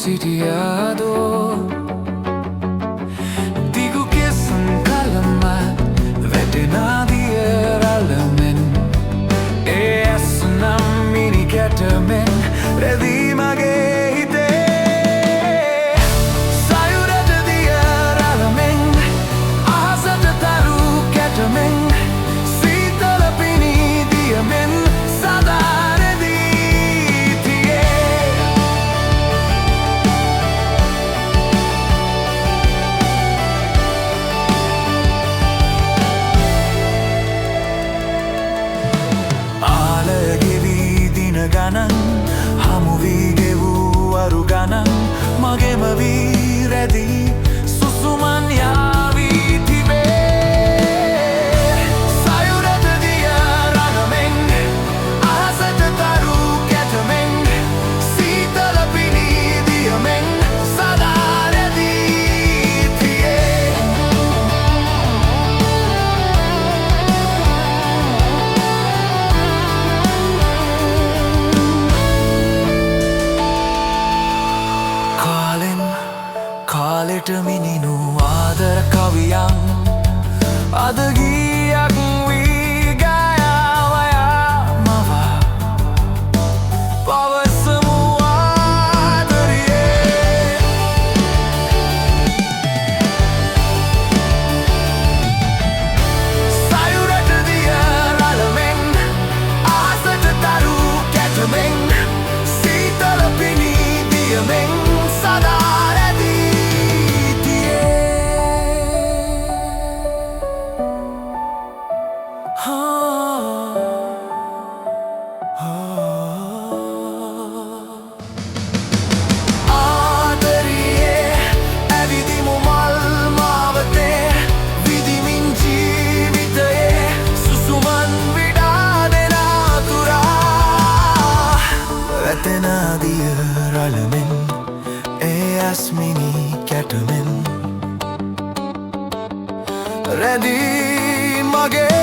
සිටියාදෝ දිගු කෙසුම් කලම වැටෙනාදිය රළමෙන් ඒ ඇස්නම් මිනි කැටමෙන් රැදී මගේ හිතේ සයුරට දිය රළමෙන් අහසට තරු කැටමෙන් සීතල පිණී දියමෙන් සදා ගණන් හමුවී ගෙවූ අරු ගණන් මගෙම වී රැදී සුසුමන් යාවී තිබේ සයුරට දිය රළමෙන් අහසට තරු කැටමෙන් සීතල පිණී දියමෙන් සදා රැදී තියේ කාලෙට මිනිනු ආදර කවියන් අද ගීයක් වී ගයාවයා මවා පවසමු ආදරයේ සයුරට දිය රළමෙන් අහසට තරු කැටමෙන් සීතල පිණී දියමෙන් සදා වැටෙනාදිය රළමෙන් ඒ ඇස්මිනි කැටමෙන් රැදී මගේ